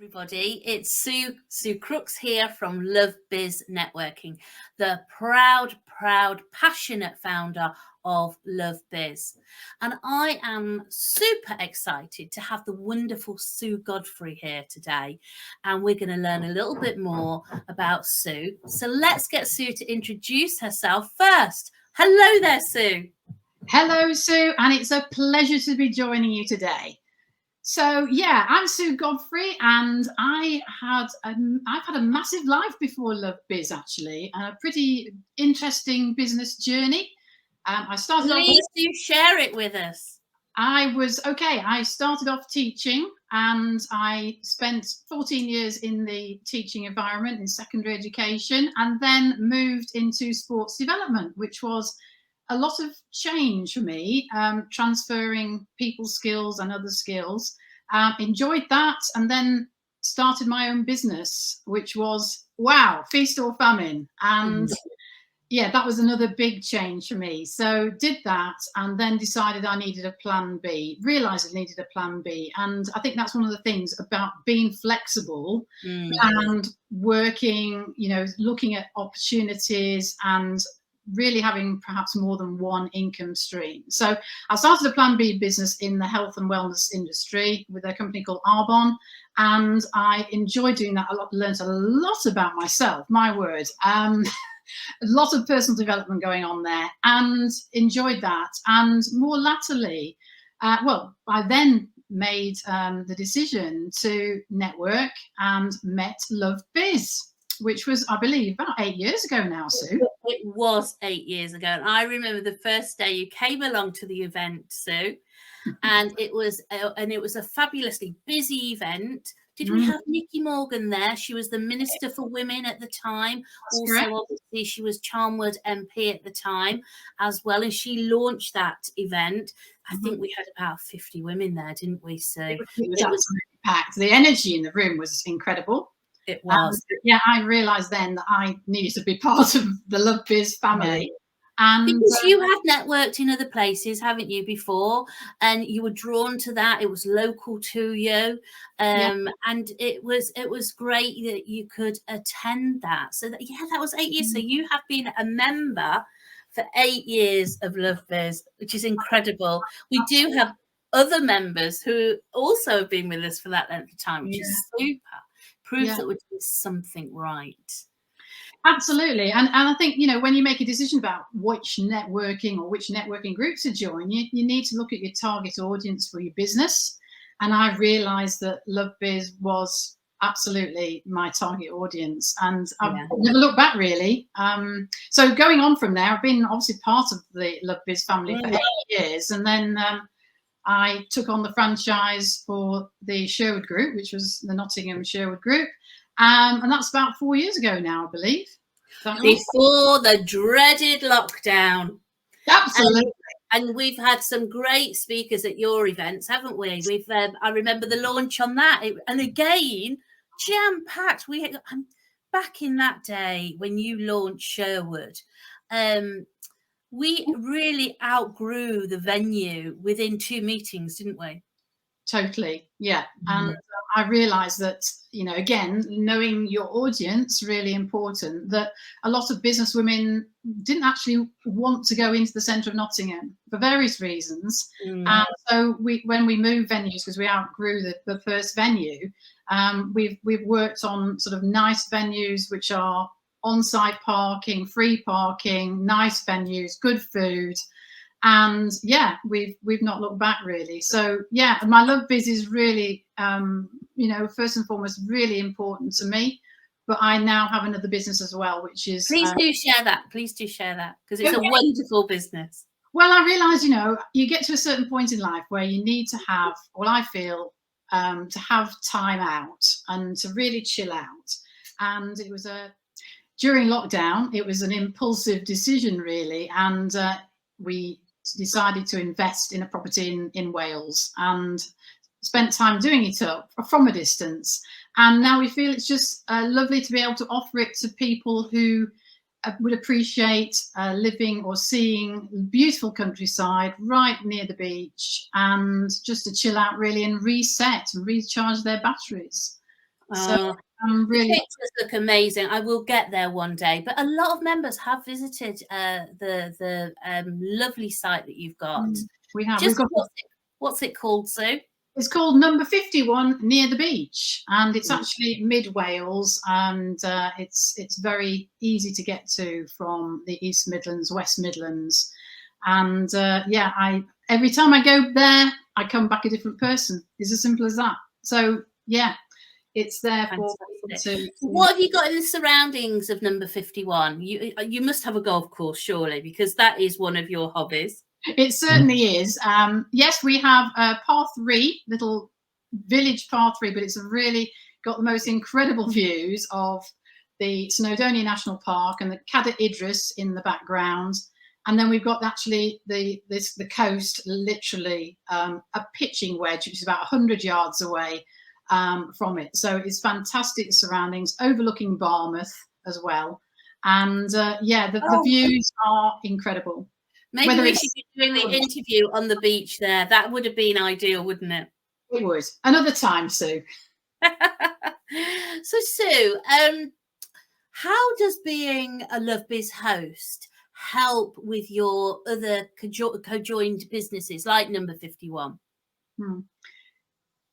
everybody. It's Sue Crooks here from LoveBiz Networking, the proud, passionate founder of LoveBiz. And I am super excited to have the wonderful Sue Godfrey here today. And we're going to learn a little bit more about Sue. So let's get Sue to introduce herself first. Hello there, Sue. Hello, Sue, and it's a pleasure to be joining you today. So yeah, I'm Sue Godfrey, and I've had a massive life before LoveBiz, actually, and a pretty interesting business journey. I started. Please do share it with us. I started off teaching, and I spent 14 years in the teaching environment in secondary education, and then moved into sports development, which was a lot of change for me, transferring people skills and other skills. Enjoyed that, and then started my own business, which was, wow, feast or famine. And yeah, that was another big change for me. So did that, and then decided I needed a plan B, realized I needed a plan B. And I think that's one of the things about being flexible and working, looking at opportunities and really having perhaps more than one income stream. So I started a Plan B business in the health and wellness industry with a company called Arbonne, and I enjoyed doing that a lot, learned a lot about myself, my word. A lot of personal development going on there, and enjoyed that. And more latterly, I then made the decision to network and met LoveBiz, which was, I believe, about 8 years ago now, Sue. It was 8 years ago. And I remember the first day you came along to the event, Sue, and it was a fabulously busy event. Did we have Nikki Morgan there? She was the Minister for Women at the time. That's also, correct. Obviously, she was Charnwood MP at the time as well. And she launched that event. I think we had about 50 women there, didn't we, Sue? It was absolutely packed. The energy in the room was incredible. It was. Yeah, I realised then that I needed to be part of the LoveBiz family. And because you have networked in other places, haven't you, before? And you were drawn to that. It was local to you. And it was great that you could attend that. So that was 8 years. So you have been a member for 8 years of LoveBiz, which is incredible. We do have other members who also have been with us for that length of time, which is super. Proves that we're doing something right. Absolutely. And I think, when you make a decision about which networking or which networking groups to join, you need to look at your target audience for your business. And I realized that LoveBiz was absolutely my target audience. And I've never looked back, really. So going on from there, I've been obviously part of the LoveBiz family for 8 years. And then I took on the franchise for the Sherwood Group, which was the Nottingham Sherwood Group. And that's about 4 years ago now, I believe. Before the dreaded lockdown. Absolutely. And we've had some great speakers at your events, haven't we? I remember the launch on that. And again, jam-packed. Back in that day when you launched Sherwood, we really outgrew the venue within 2 meetings, didn't we? Totally, yeah. And I realised that, again, knowing your audience, really important, that a lot of business women didn't actually want to go into the centre of Nottingham for various reasons. And so when we moved venues, because we outgrew the first venue, we've worked on sort of nice venues, which are on-site parking, free parking, nice venues, good food. And yeah, we've not looked back, really. So yeah, my LoveBiz is really, first and foremost, really important to me. But I now have another business as well, which is... Please do share that. Please do share that, because it's a wonderful business. Well, I realise, you get to a certain point in life where you need to have, I feel, to have time out and to really chill out. And it was during lockdown, it was an impulsive decision, really. And we decided to invest in a property in Wales and spent time doing it up from a distance. And now we feel it's just lovely to be able to offer it to people who would appreciate living or seeing beautiful countryside right near the beach, and just to chill out, really, and reset and recharge their batteries. Oh, I'm the really pictures look amazing. I will get there one day. But a lot of members have visited the lovely site that you've got. we have. Just what's it called, Sue? It's called Number 51 near the beach, and it's actually mid Wales, and it's very easy to get to from the East Midlands, West Midlands, and yeah, every time I go there, I come back a different person. It's as simple as that. So yeah, it's there for people to. What have you got in the surroundings of Number 51? You must have a golf course, surely, because that is one of your hobbies. It certainly is. Yes, we have a par 3, little village par 3, but it's really got the most incredible views of the Snowdonia National Park and the Cader Idris in the background. And then we've got actually the coast, literally a pitching wedge, which is about 100 yards away from it. So it's fantastic surroundings, overlooking Barmouth as well. And yeah, the views are incredible. Maybe we should be doing the interview on the beach there. That would have been ideal, wouldn't it? It would. Another time, Sue. So, Sue, how does being a LoveBiz host help with your other co-joined businesses like Number 51?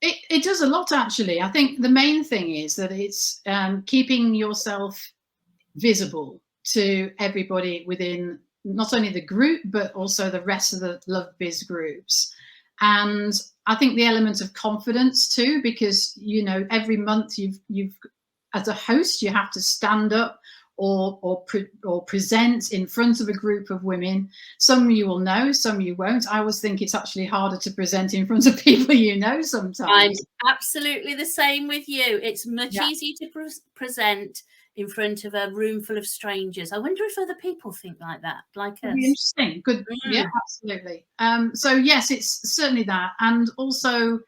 It does a lot, actually. I think the main thing is that it's keeping yourself visible to everybody within not only the group, but also the rest of the LoveBiz groups. And I think the element of confidence too, because, you know, every month you've as a host, you have to stand up or present in front of a group of women. Some you will know, some you won't. I always think it's actually harder to present in front of people you know sometimes. I'm absolutely the same with you. It's much easier to present in front of a room full of strangers. I wonder if other people think like that, like us. Interesting. Good. Yeah, absolutely. So yes, it's certainly that. And also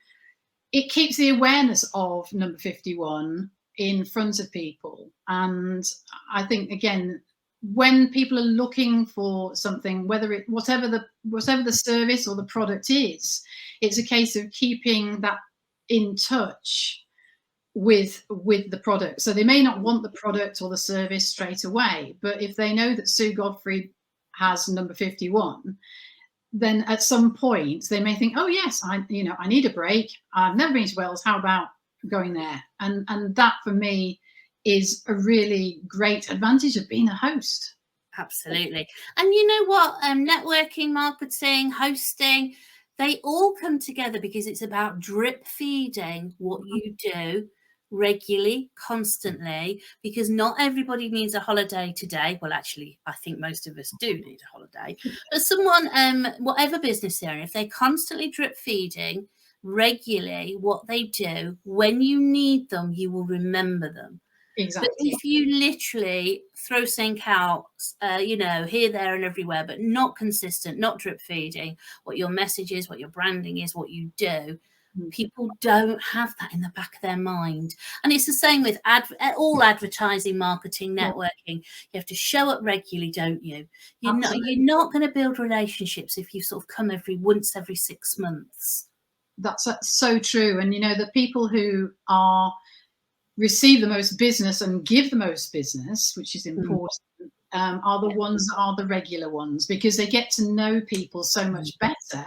it keeps the awareness of Number 51 in front of people. And I think, again, when people are looking for something, whatever the service or the product is, it's a case of keeping that in touch with the product. So they may not want the product or the service straight away, but if they know that Sue Godfrey has Number 51, then at some point they may think, oh yes, I need a break. I've never been to Wales. How about going there? And that for me is a really great advantage of being a host. Absolutely. And you know what? Networking, marketing, hosting, they all come together because it's about drip feeding what you do regularly, constantly, because not everybody needs a holiday today. Well, actually, I think most of us do need a holiday. But someone, whatever business they're in, if they're constantly drip feeding regularly what they do, when you need them, you will remember them. Exactly. But if you literally throw something out, here, there, and everywhere, but not consistent, not drip feeding what your message is, what your branding is, what you do, people don't have that in the back of their mind. And it's the same with all advertising, marketing, networking. You have to show up regularly, don't you? You're not going to build relationships if you sort of come once every 6 months. That's so true. And, you know, the people who receive the most business and give the most business, which is important, are the ones that are the regular ones, because they get to know people so much better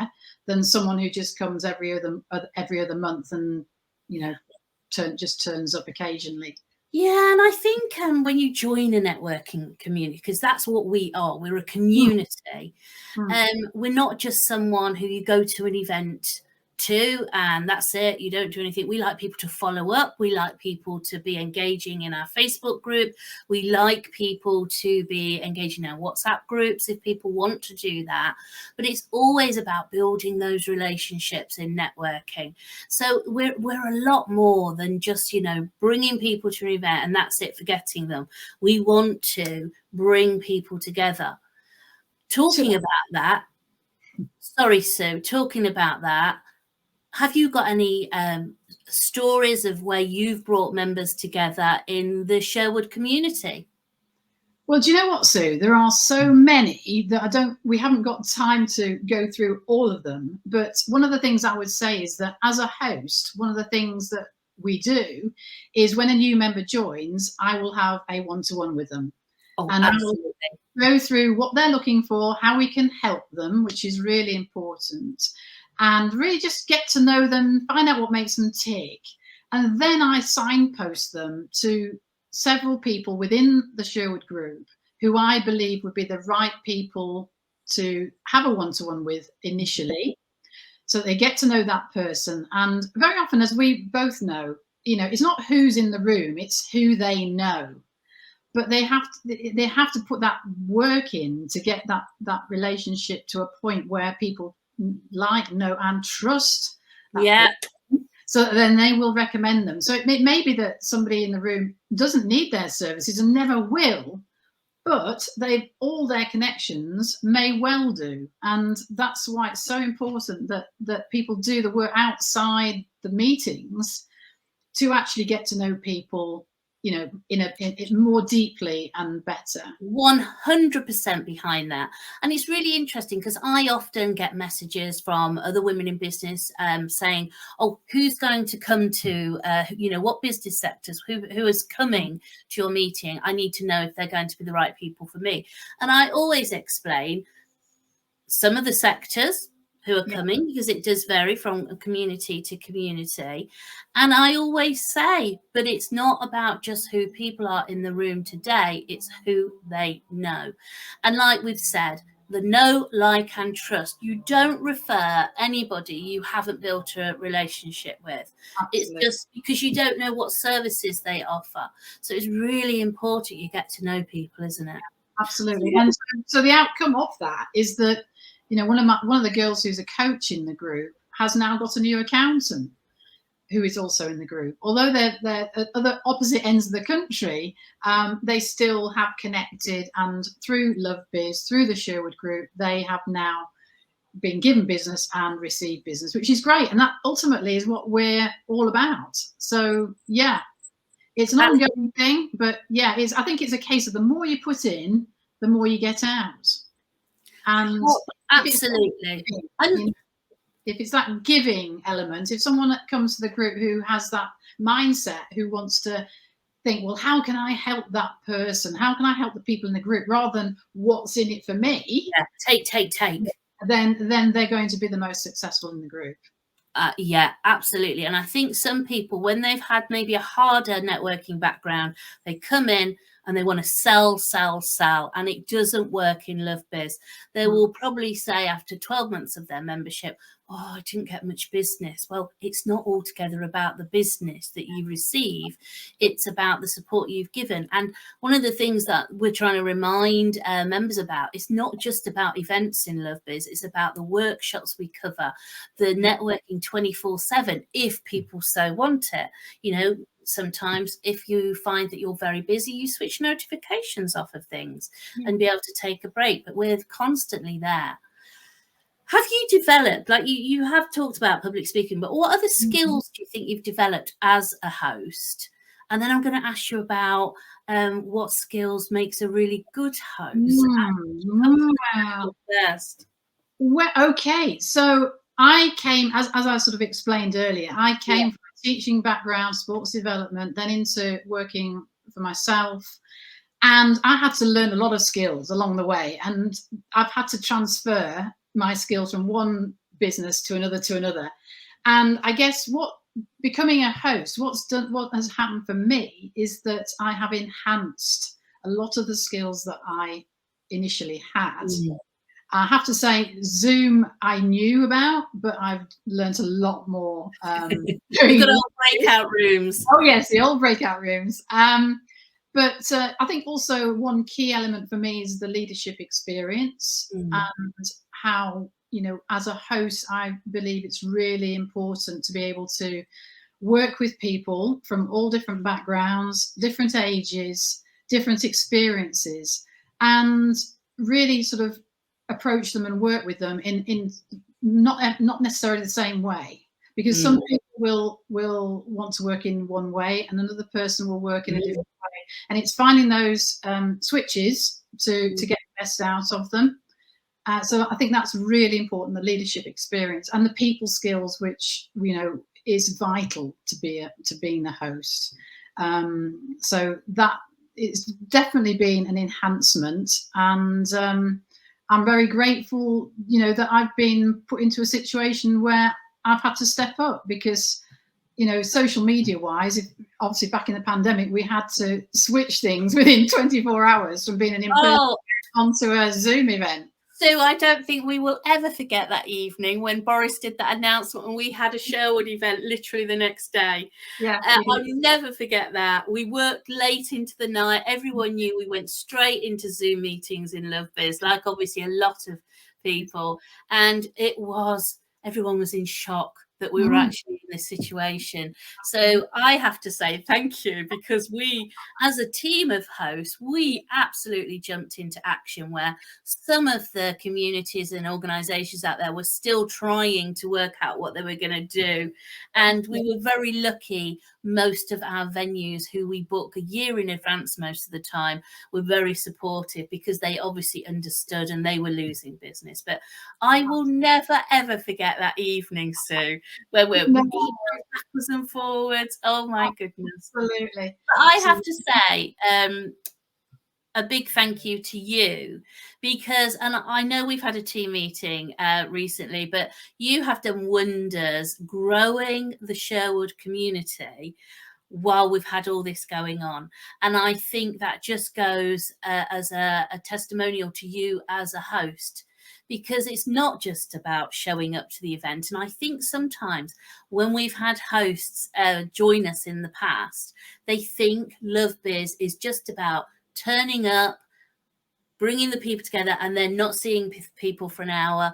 than someone who just comes every other month and, you know, just turns up occasionally. Yeah, and I think when you join a networking community, because that's what we are, we're a community. We're not just someone who you go to an event to and that's it, you don't do anything. We like people to follow up. We like people to be engaging in our Facebook group. We like people to be engaging in our WhatsApp groups if people want to do that. But it's always about building those relationships in networking. So we're a lot more than just, you know, bringing people to an event and that's it, forgetting them. We want to bring people together. Talking about that, sorry, Sue, talking about that, have you got any stories of where you've brought members together in the Sherwood community? Well, do you know what, Sue? There are so many that we haven't got time to go through all of them. But one of the things I would say is that as a host, one of the things that we do is when a new member joins, I will have a one-to-one with them. Oh, and absolutely. I will go through what they're looking for, how we can help them, which is really important, and really just get to know them, find out what makes them tick. And then I signpost them to several people within the Sherwood group who I believe would be the right people to have a one-to-one with initially, so they get to know that person. And very often, as we both know, it's not who's in the room, it's who they know. But they have to put that work in to get that relationship to a point where people like, know, and trust that person. So then they will recommend them. So it may be that somebody in the room doesn't need their services and never will, but all their connections may well do. And that's why it's so important that people do the work outside the meetings to actually get to know people, in more deeply and better. 100% behind that. And it's really interesting because I often get messages from other women in business saying, oh, who's going to come to, what business sectors, who is coming to your meeting? I need to know if they're going to be the right people for me. And I always explain some of the sectors who are coming, because it does vary from community to community. And I always say, but it's not about just who people are in the room today, it's who they know. And like we've said, the know, like, and trust. You don't refer anybody you haven't built a relationship with. Absolutely. It's just because you don't know what services they offer. So it's really important you get to know people, isn't it? Absolutely. And so the outcome of that is that, one of the girls who's a coach in the group has now got a new accountant who is also in the group. Although they're at other opposite ends of the country, they still have connected, and through LoveBiz, through the Sherwood group, they have now been given business and received business, which is great. And that ultimately is what we're all about. So yeah, it's an ongoing thing, but yeah, I think it's a case of the more you put in, the more you get out. And absolutely. If it's that giving element, if someone that comes to the group who has that mindset, who wants to think, well, how can I help that person? How can I help the people in the group, rather than what's in it for me? Yeah, take. Then they're going to be the most successful in the group. Yeah, absolutely. And I think some people, when they've had maybe a harder networking background, they come in and they want to sell, and it doesn't work in LoveBiz. They will probably say after 12 months of their membership, oh, I didn't get much business. Well, it's not altogether about the business that you receive. It's about the support you've given. And one of the things that we're trying to remind members about, it's not just about events in LoveBiz. It's about the workshops we cover, the networking 24/7, if people so want it. Sometimes if you find that you're very busy, you switch notifications off of things and be able to take a break. But we're constantly there. Have you developed, like you have talked about public speaking, but what other skills do you think you've developed as a host? And then I'm going to ask you about what skills makes a really good host. Well, okay. So I came, as I sort of explained earlier, I came from a teaching background, sports development, then into working for myself. And I had to learn a lot of skills along the way. And I've had to transfer my skills from one business to another. And I guess becoming a host, what has happened for me is that I have enhanced a lot of the skills that I initially had. I have to say, Zoom I knew about, but I've learned a lot more. You've got old breakout rooms. Oh yes, the old breakout rooms. But I think also one key element for me is the leadership experience, and how, as a host, I believe it's really important to be able to work with people from all different backgrounds, different ages, different experiences, and really sort of approach them and work with them in not necessarily the same way, because some people will want to work in one way and another person will work in a different way, and it's finding those switches to get the best out of them. So I think that's really important, the leadership experience and the people skills, which is vital to being a host. So that it's definitely been an enhancement, and I'm very grateful, you know, that I've been put into a situation where I've had to step up, because, you know, social media wise, obviously back in the pandemic, we had to switch things within 24 hours from being an in-person onto a Zoom event. So I don't think we will ever forget that evening when Boris did that announcement and we had a Sherwood event literally the next day. Yeah, I'll never forget that. We worked late into the night. Everyone knew we went straight into Zoom meetings in LoveBiz, like obviously a lot of people. And everyone was in shock that we were actually in this situation. So I have to say thank you, because we, as a team of hosts, we absolutely jumped into action, where some of the communities and organisations out there were still trying to work out what they were going to do. And we were very lucky. Most of our venues, who we book a year in advance most of the time, were very supportive, because they obviously understood and they were losing business. But I will never, ever forget that evening, Sue, where we're backwards and forwards. Oh my goodness. Absolutely. But I have to say, a big thank you to you, because, and I know we've had a team meeting recently, but you have done wonders growing the Sherwood community while we've had all this going on. And I think that just goes as a testimonial to you as a host, because it's not just about showing up to the event. And I think sometimes when we've had hosts join us in the past, they think LoveBiz is just about turning up, bringing the people together, and then not seeing people for an hour,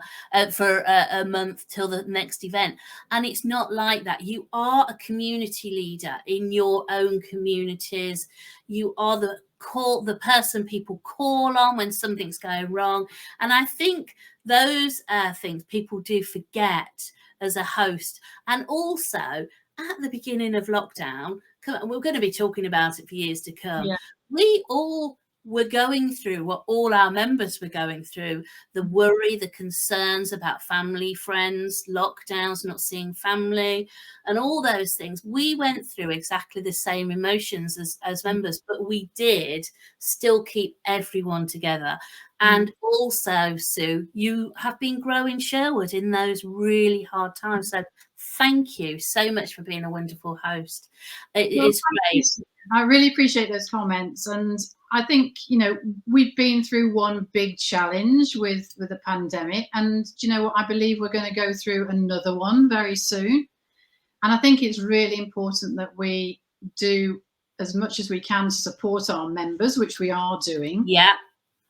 for a month till the next event. And it's not like that. You are a community leader in your own communities. You are the person people call on when something's going wrong. And I think those things people do forget as a host. And also at the beginning of lockdown, we're going to be talking about it for years to come. Yeah. We all were going through what all our members were going through, the worry, the concerns about family, friends, lockdowns, not seeing family, and all those things. We went through exactly the same emotions as members, but we did still keep everyone together. And also, Sue, you have been growing Sherwood in those really hard times. So thank you so much for being a wonderful host. It is great. I really appreciate those comments. And I think, you know, we've been through one big challenge with the pandemic. And, you know what, I believe we're going to go through another one very soon. And I think it's really important that we do as much as we can to support our members, which we are doing. Yeah.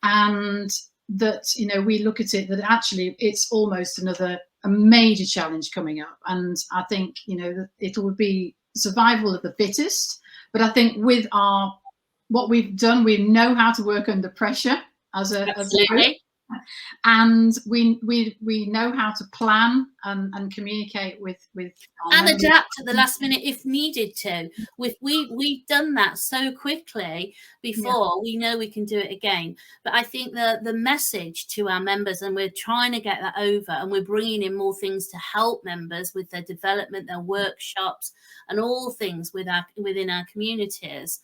And that, you know, we look at it that actually it's almost a major challenge coming up. And I think, you know, that it will be survival of the fittest. But I think with what we've done, we know how to work under pressure as a group, and we know how to plan and communicate with and adapt at the last minute if needed to. We've done that so quickly before. We know we can do it again. But I think the message to our members, and we're trying to get that over, and we're bringing in more things to help members with their development, their workshops, and all things within our communities.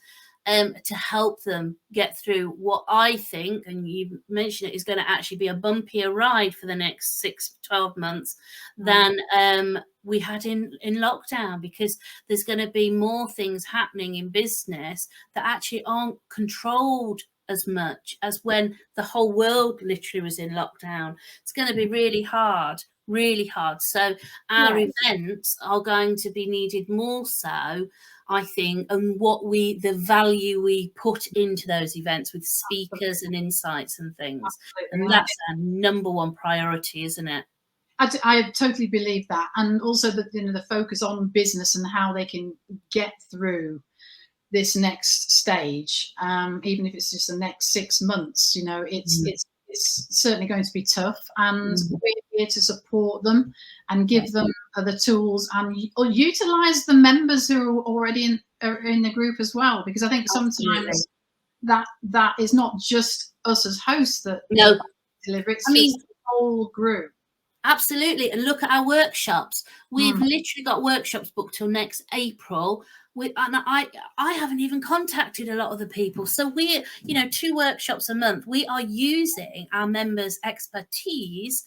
To help them get through what I think, and you mentioned it, is going to actually be a bumpier ride for the next 6-12 months than we had in lockdown, because there's going to be more things happening in business that actually aren't controlled as much as when the whole world literally was in lockdown. It's going to be really hard. So our events are going to be needed more so, I think, and the value we put into those events with speakers and insights and things. Absolutely. And that's our number one priority, isn't it? I totally believe that. And also the focus on business and how they can get through this next stage, even if it's just the next 6 months. You know, it's certainly going to be tough, and we're here to support them and give them the tools and utilize the members who are already in the group as well, because I think sometimes that is not just us as hosts that deliver, it's the whole group. Absolutely. And look at our workshops. We've literally got workshops booked till next April. And I haven't even contacted a lot of the people. So we're, 2 workshops a month. We are using our members' expertise.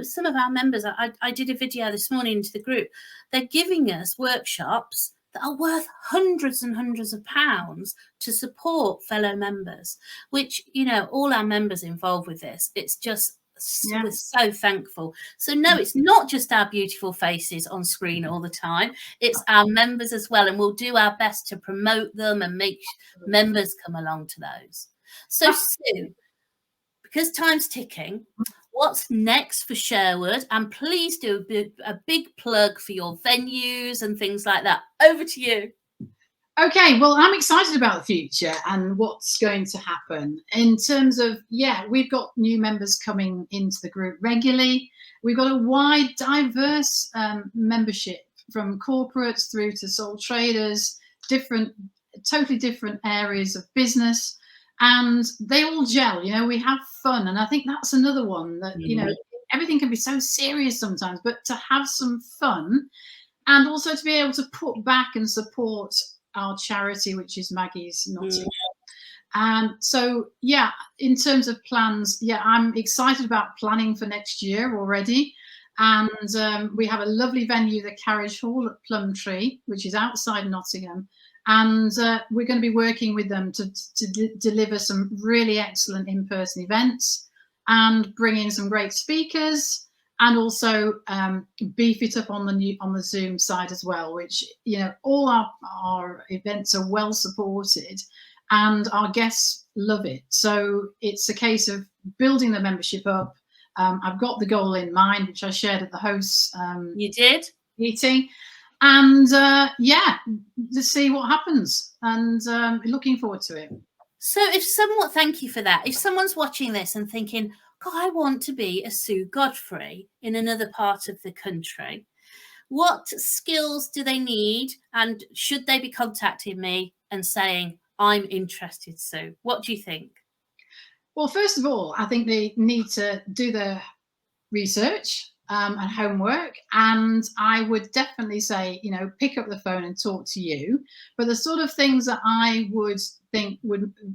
Some of our members, I did a video this morning into the group. They're giving us workshops that are worth hundreds and hundreds of pounds to support fellow members, which, all our members involved with this. It's just, we're so thankful. So no, it's not just our beautiful faces on screen all the time. It's our members as well, and we'll do our best to promote them and make members come along to those. So Sue, because time's ticking, what's next for Sherwood? And please do a big plug for your venues and things like that. Over to you. Okay, well, I'm excited about the future and what's going to happen in terms of, we've got new members coming into the group regularly. We've got a wide, diverse membership, from corporates through to sole traders, totally different areas of business, and they all gel. We have fun, and I think that's another one that, everything can be so serious sometimes, but to have some fun and also to be able to put back and support our charity, which is Maggie's Nottingham. And so, in terms of plans, I'm excited about planning for next year already. And we have a lovely venue, the Carriage Hall at Plumtree, which is outside Nottingham. And we're going to be working with them to deliver some really excellent in-person events and bring in some great speakers, and also beef it up on the Zoom side as well, which, all our events are well supported and our guests love it. So it's a case of building the membership up. I've got the goal in mind, which I shared at the hosts meeting. And to see what happens, and looking forward to it. So thank you for that. If someone's watching this and thinking, God, I want to be a Sue Godfrey in another part of the country, what skills do they need? And should they be contacting me and saying, I'm interested, Sue? What do you think? Well, first of all, I think they need to do their research and homework. And I would definitely say, pick up the phone and talk to you. But the sort of things that I would think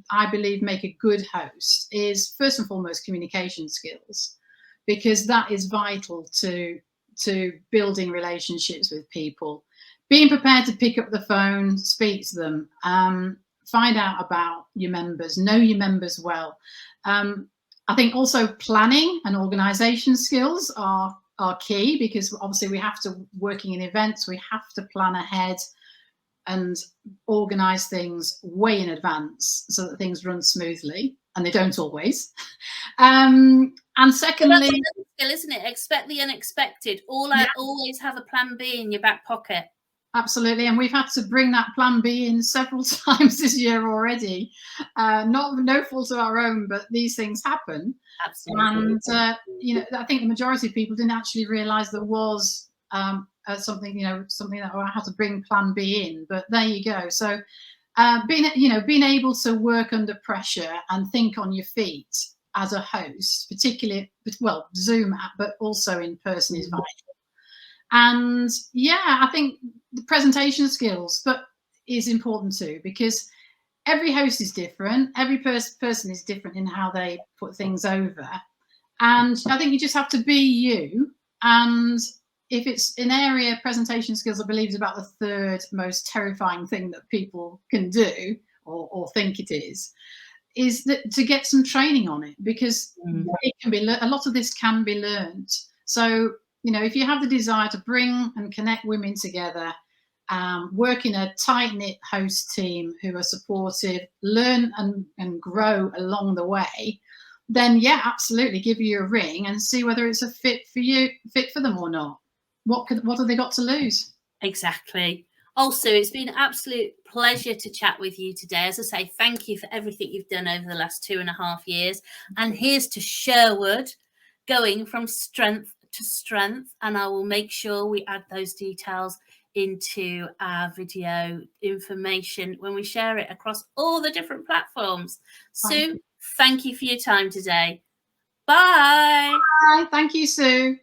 I believe make a good host is, first and foremost, communication skills, because that is vital to building relationships with people. Being prepared to pick up the phone, speak to them, find out about your members, know your members well. I think also planning and organisation skills are key, because obviously working in events, we have to plan ahead and organise things way in advance so that things run smoothly, and they don't always. And secondly, that's another skill, isn't it? Expect the unexpected. Always have a plan B in your back pocket. Absolutely, and we've had to bring that plan B in several times this year already. No fault of our own, but these things happen. Absolutely. And I think the majority of people didn't actually realise there was something that I had to bring plan B in. But there you go. So being able to work under pressure and think on your feet as a host, particularly Zoom, but also in person, is vital. And I think the presentation skills is important too, because every host is different. Every person is different in how they put things over. And I think you just have to be you. And if it's an area, presentation skills, I believe, is about the third most terrifying thing that people can do or think it is that to get some training on it, because it can be a lot of this can be learned. So, if you have the desire to bring and connect women together, work in a tight-knit host team who are supportive, learn and grow along the way, then absolutely give you a ring and see whether it's a fit for them or not. What have they got to lose? Exactly. Also, it's been an absolute pleasure to chat with you today. As I say, thank you for everything you've done over the last 2.5 years. And here's to Sherwood, going from strength to strength. And I will make sure we add those details into our video information when we share it across all the different platforms. Sue, thank you for your time today. Bye. Bye. Thank you, Sue.